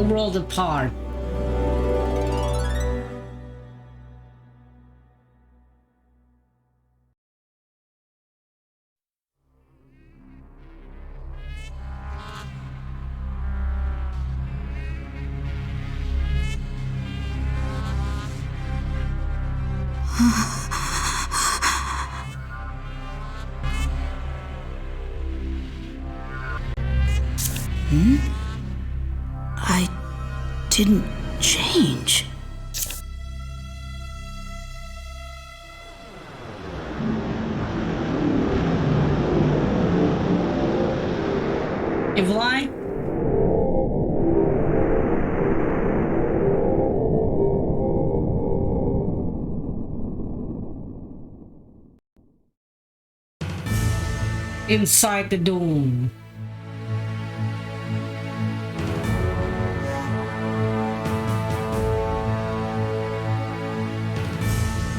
world apart. I didn't change. Evil Eye? Inside the dome.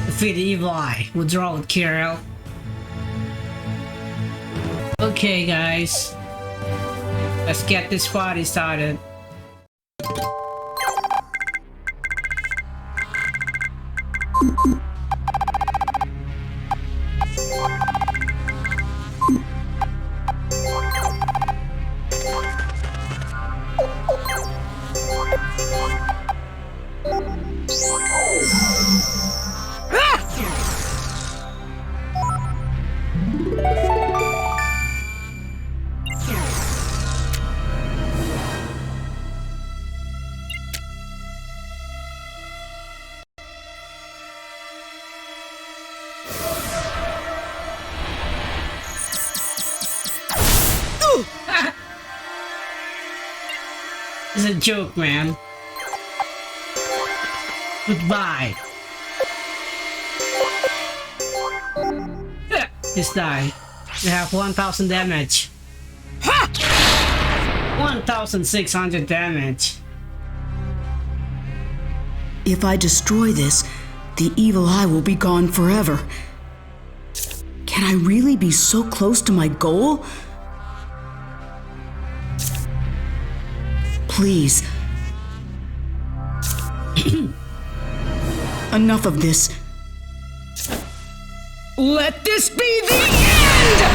Defeat the Evil Eye. Withdraw with Kyril. Okay, guys. Let's get this party started. It's a joke, man. Goodbye. Just die. You have 1000 damage. 1600 damage. If I destroy this, the evil eye will be gone forever. Can I really be so close to my goal? Please. Enough of this. Let this be the end!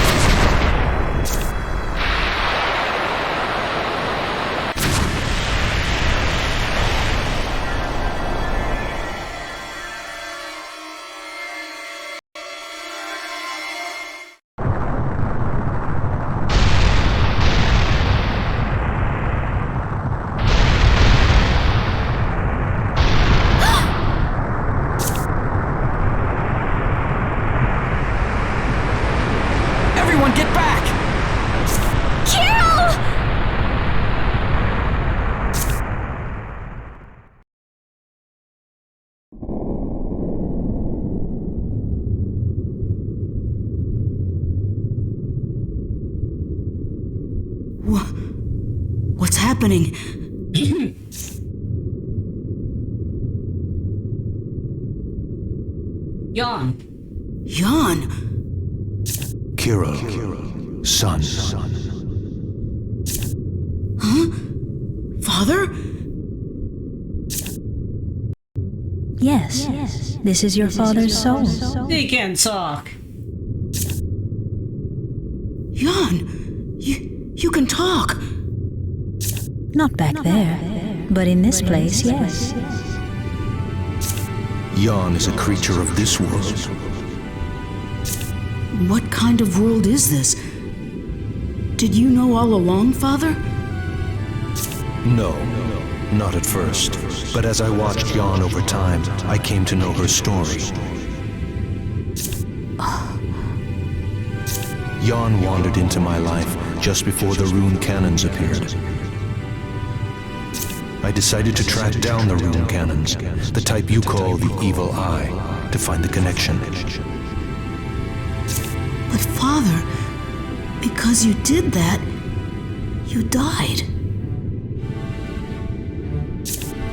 What's happening? Yawn. Yawn? Kyril, son. Huh? Father? Yes, this is your father's soul. They can talk. Yawn, you can talk. Not back there, but in this place, yes. Yawn is a creature of this world. What kind of world is this? Did you know all along, Father? No, not at first. But as I watched Yawn over time, I came to know her story. Yawn wandered into my life just before the Rune Cannons appeared. I decided to track down the Rune Cannons, the type you call the Evil Eye, to find the connection. But Father, because you did that, you died.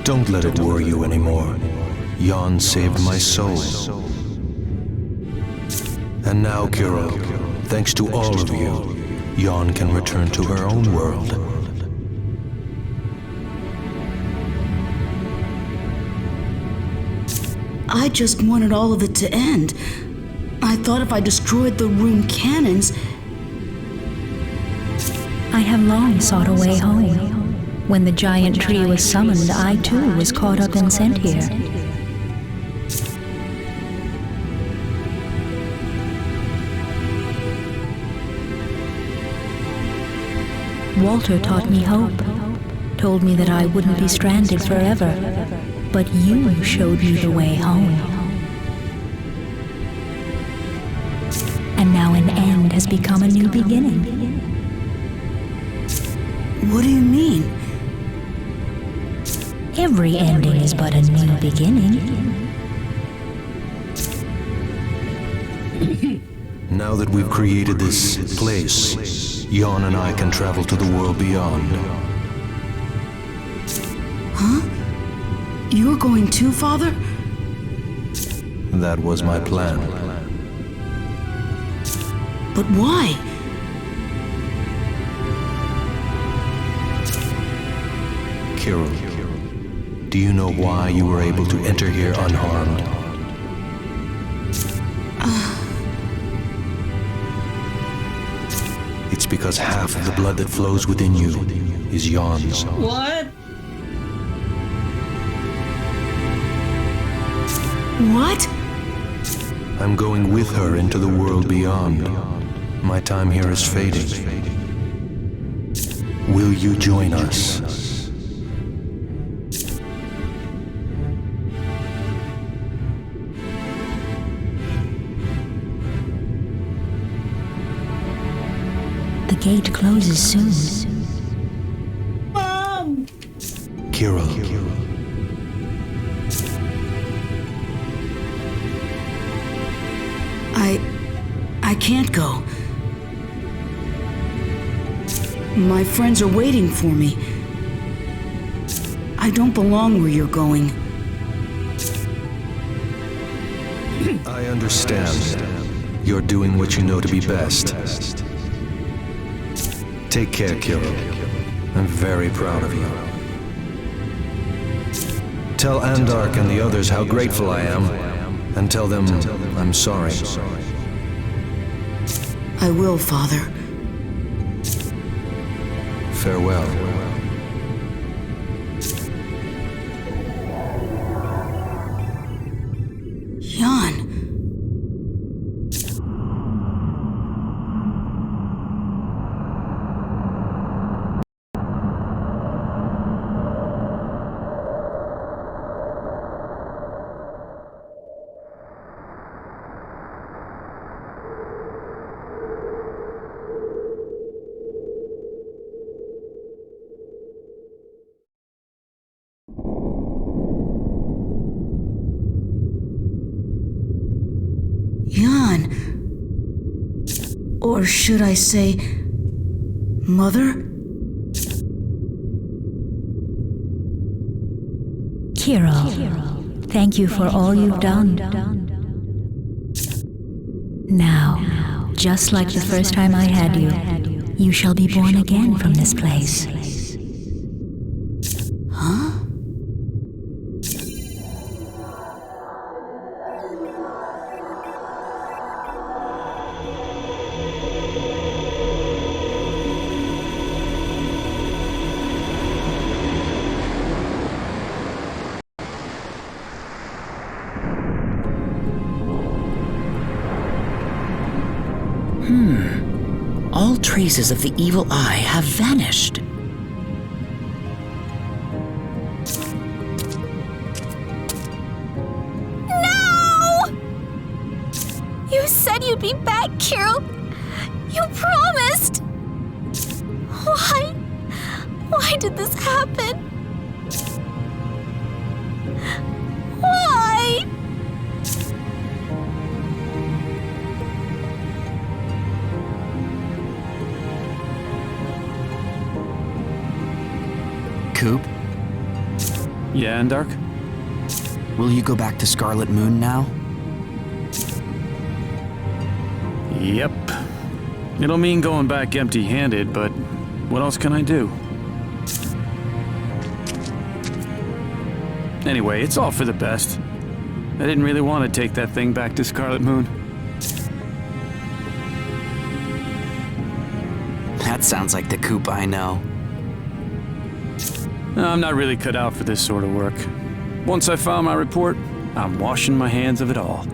Don't let it worry you anymore. Yawn saved my soul. And now, Kyril, thanks to all of you, Yawn can return to her own world. I just wanted all of it to end. I thought if I destroyed the Rune Cannons... I have long sought a way home. When the giant tree was summoned, I too was caught up and sent here. Walter taught me hope, told me that I wouldn't be stranded forever, but you showed me the way home. And now an end has become a new beginning. What do you mean? Every ending is but a new beginning. Now that we've created this place, Jan and I can travel to the world beyond. Huh? You're going too, Father? That was my plan. But why? Kyril, do you know why you were able to enter here unharmed? It's because half of the blood that flows within you is Jan's. What? What? I'm going with her into the world beyond. My time here is fading. Will you join us? The gate closes soon. Mom! Kyril. I can't go. My friends are waiting for me. I don't belong where you're going. I understand. You're doing what you know to be best. Take care, Kyril. I'm very proud of you. Tell Andark and the others how grateful I am, and tell them I'm sorry. I will, Father. Farewell. Jan. Jan. Or should I say, Mother? Kyril, thank you for all you've done. Now, just like the first time I had you, you shall be born again from this place. Huh? All traces of the evil eye have vanished. No! You said you'd be back, Kyril. You promised. Why did this happen? Why? Coop, Yeah, Andark? will you go back to Scarlet Moon now? Yep. It'll mean going back empty-handed, but what else can I do? Anyway, it's all for the best. I didn't really want to take that thing back to Scarlet Moon. That sounds like the Coop I know. I'm not really cut out for this sort of work. Once I file my report, I'm washing my hands of it all.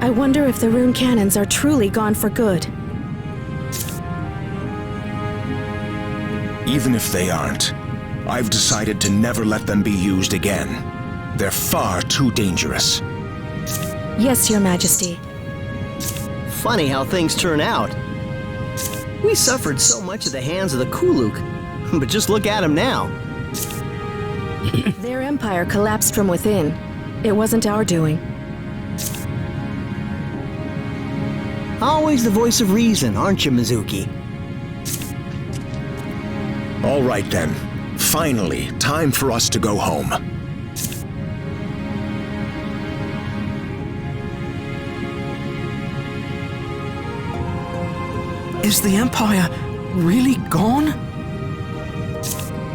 I wonder if the Rune Cannons are truly gone for good. Even if they aren't, I've decided to never let them be used again. They're far too dangerous. Yes, Your Majesty. Funny how things turn out. We suffered so much at the hands of the Kuluk, but just look at them now. Their empire collapsed from within. It wasn't our doing. Always the voice of reason, aren't you, Mizuki? All right then. Finally, time for us to go home. Is the Empire really gone?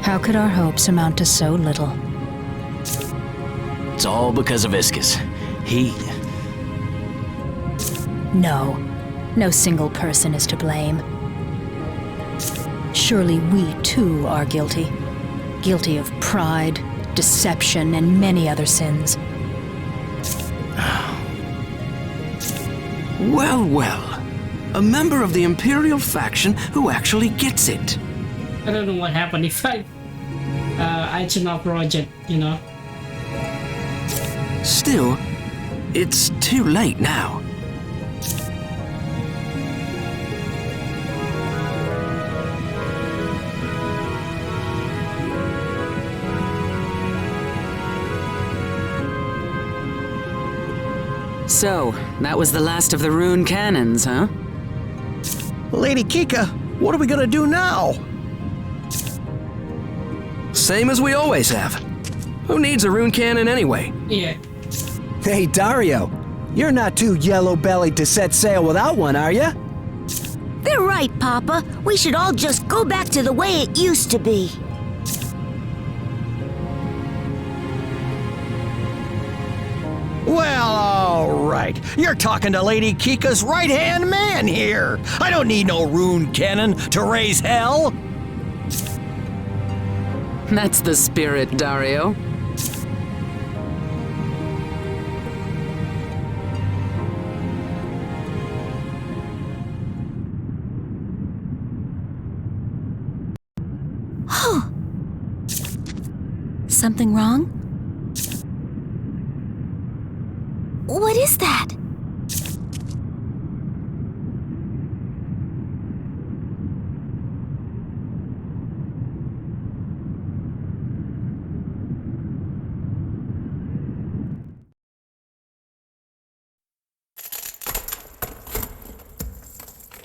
How could our hopes amount to so little? It's all because of Iscus. He... No single person is to blame. Surely we too are guilty. Guilty of pride, deception, and many other sins. Well, well. A member of the Imperial faction who actually gets it. I don't know what happened if I turn off project, you know. Still, it's too late now. So, that was the last of the Rune Cannons, huh? Lady Kika, what are we gonna do now? Same as we always have. Who needs a Rune Cannon anyway? Yeah. Hey, Dario, you're not too yellow-bellied to set sail without one, are ya? They're right, Papa. We should all just go back to the way it used to be. Well, all right. You're talking to Lady Kika's right-hand man here. I don't need no Rune Cannon to raise hell. That's the spirit, Dario. Something wrong? What is that?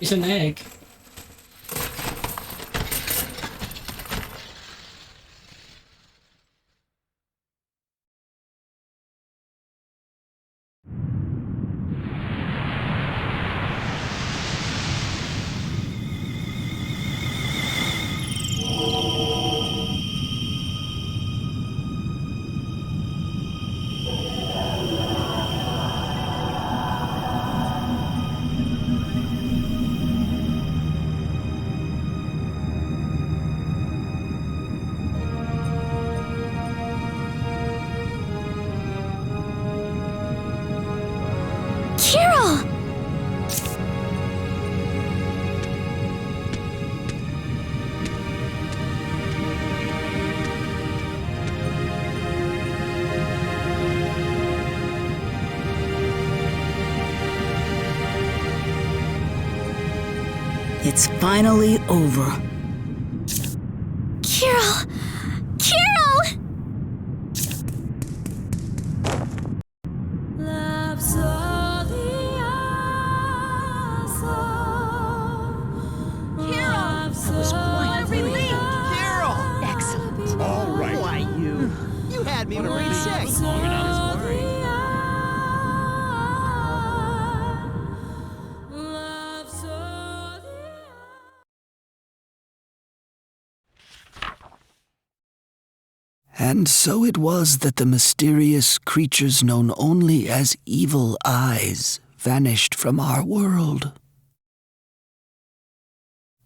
It's an egg. Kyril! It's finally over. Kyril! Kyril! Had me worried sick. Long enough is worried. And so it was that the mysterious creatures known only as evil eyes vanished from our world.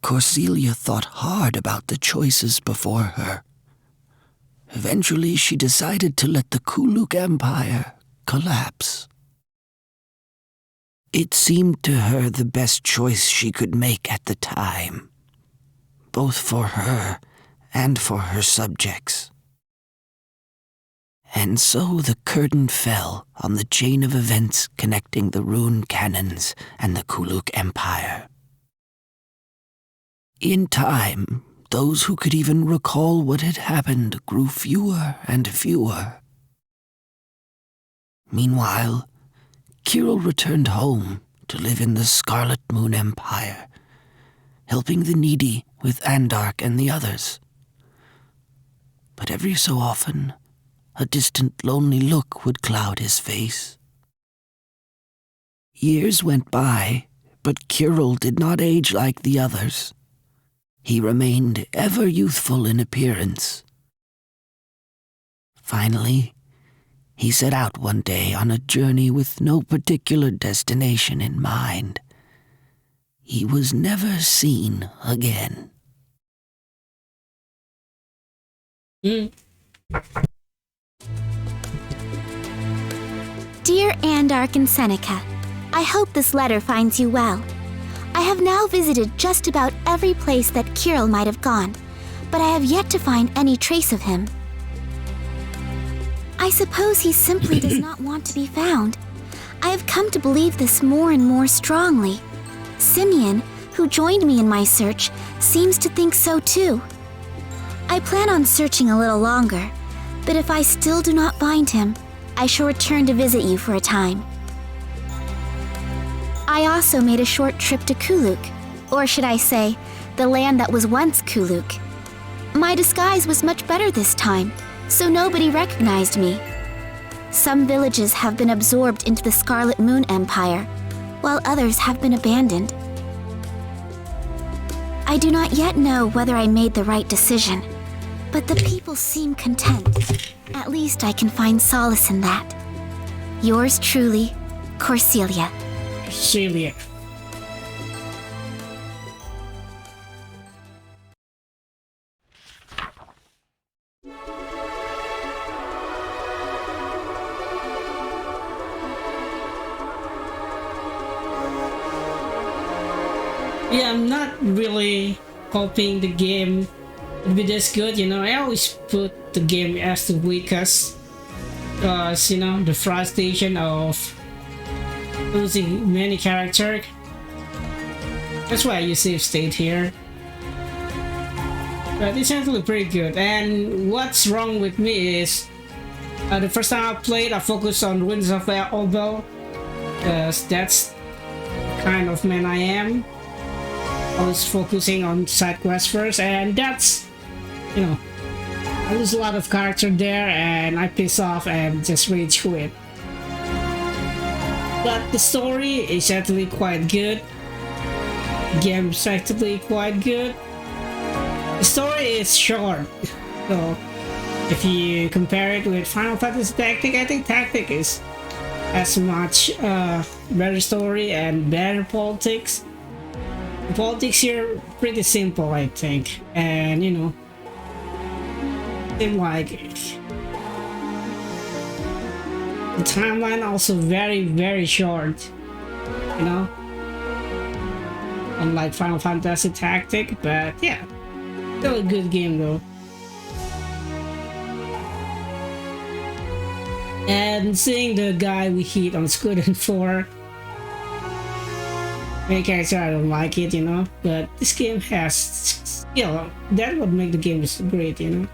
Corselia thought hard about the choices before her. Eventually, she decided to let the Kuluk Empire collapse. It seemed to her the best choice she could make at the time, both for her and for her subjects. And so the curtain fell on the chain of events connecting the Rune Cannons and the Kuluk Empire. In time, those who could even recall what had happened grew fewer and fewer. Meanwhile, Kyril returned home to live in the Scarlet Moon Empire, helping the needy with Andark and the others. But every so often, a distant, lonely look would cloud his face. Years went by, but Kyril did not age like the others. He remained ever youthful in appearance. Finally, he set out one day on a journey with no particular destination in mind. He was never seen again. Dear Andark and Seneca, I hope this letter finds you well. I have now visited just about every place that Kyril might have gone, but I have yet to find any trace of him. I suppose he simply does not want to be found. I have come to believe this more and more strongly. Simeon, who joined me in my search, seems to think so too. I plan on searching a little longer, but if I still do not find him, I shall return to visit you for a time. I also made a short trip to Kuluk, or should I say, the land that was once Kuluk. My disguise was much better this time, so nobody recognized me. Some villages have been absorbed into the Scarlet Moon Empire, while others have been abandoned. I do not yet know whether I made the right decision, but the people seem content. At least I can find solace in that. Yours truly, Corselia. Celia. Yeah, I'm not really hoping the game would be this good, you know. I always put the game as the weakest because, you know, the frustration of losing many characters. That's why you save state here. But it's actually pretty good. And what's wrong with me is the first time I played, I focused on Ruins of Obel because that's the kind of man I am. I was focusing on side quests first, and that's, you know, I lose a lot of character there and I piss off and just rage quit. But the story is actually quite good. The game is actually quite good. The story is short, so if you compare it with Final Fantasy Tactic, I think Tactic is as much better story and better politics. The politics here pretty simple, I think, and you know, seem like the timeline also very short, you know, unlike Final Fantasy Tactic, but yeah, still a good game though. And seeing the guy we hit on Suikoden IV, main character, I don't like it, you know, but this game has skill. That would make the game great, you know.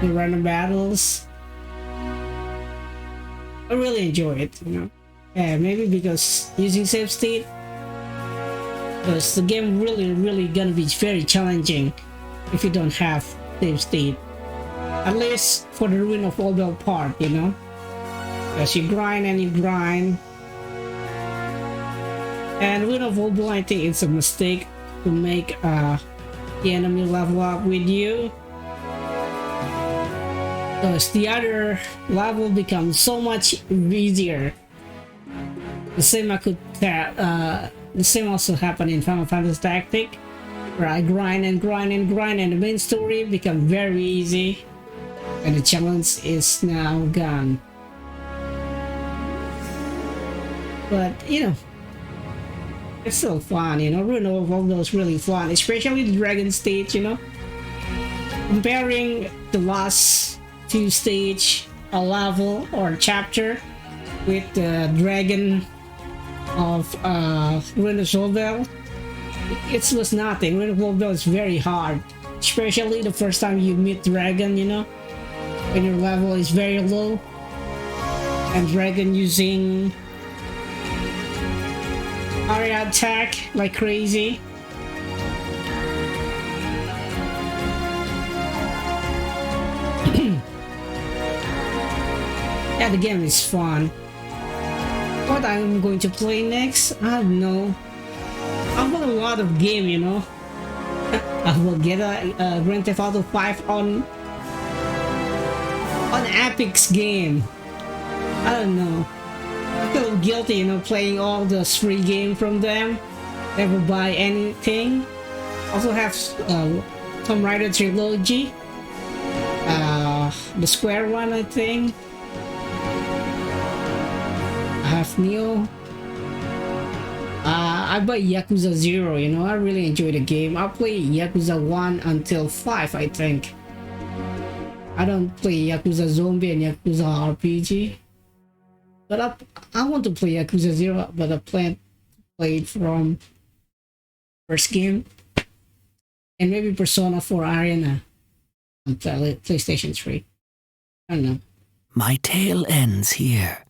The random battles, I really enjoy it, you know. Yeah, maybe because using save state, because the game really gonna be very challenging if you don't have save state, at least for the Ruin of Obel part, you know, because you grind and you grind. And Ruin of Obel, I think it's a mistake to make the enemy level up with you. Because the other level becomes so much easier. The same the same also happened in Final Fantasy Tactics, where I grind and grind and grind, and the main story become very easy, and the challenge is now gone. But you know, it's still fun. You know, Rune of World is really fun, especially the Dragon stage. You know, comparing the last two stage, a level or a chapter with the Dragon of Rune of World, it was nothing. Rune of World is very hard, especially the first time you meet Dragon. You know, when your level is very low, and Dragon using area attack like crazy. Yeah, the game is fun. What I'm going to play next? I don't know. I've got a lot of game, you know. I will get a Grand Theft Auto 5 on Epic's game. I don't know. I feel guilty, you know, playing all the free game from them. Never buy anything. Also have Tomb Raider trilogy. The Square one, I think. I have Neo. I buy Yakuza 0, you know, I really enjoy the game. I play Yakuza 1 until 5, I think. I don't play Yakuza Zombie and Yakuza RPG. But I want to play Yakuza 0, but I played from first game. And maybe Persona 4 Arena on PlayStation 3. I don't know. My tale ends here.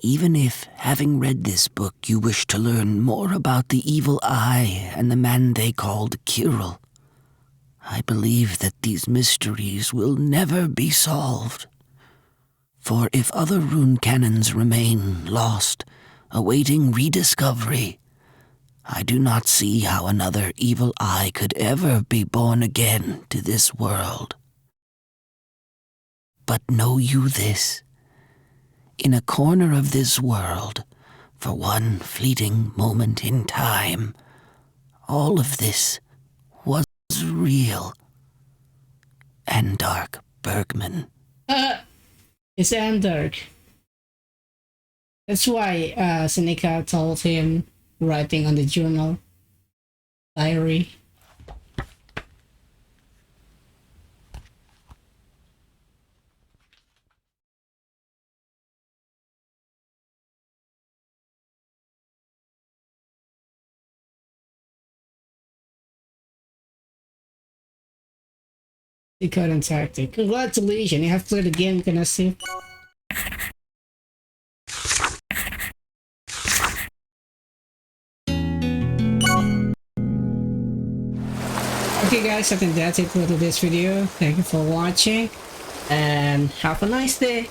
Even if, having read this book, you wish to learn more about the evil eye and the man they called Kyril, I believe that these mysteries will never be solved. For if other rune cannons remain lost, awaiting rediscovery, I do not see how another evil eye could ever be born again to this world. But know you this. In a corner of this world, for one fleeting moment in time, all of this was real. Andark Bergman. It's Andark. That's why Seneca told him, writing on the journal diary. Suikoden Tactic. Congratulations, you have played the game, can I see? Okay guys, I think that's it for today's video. Thank you for watching and have a nice day.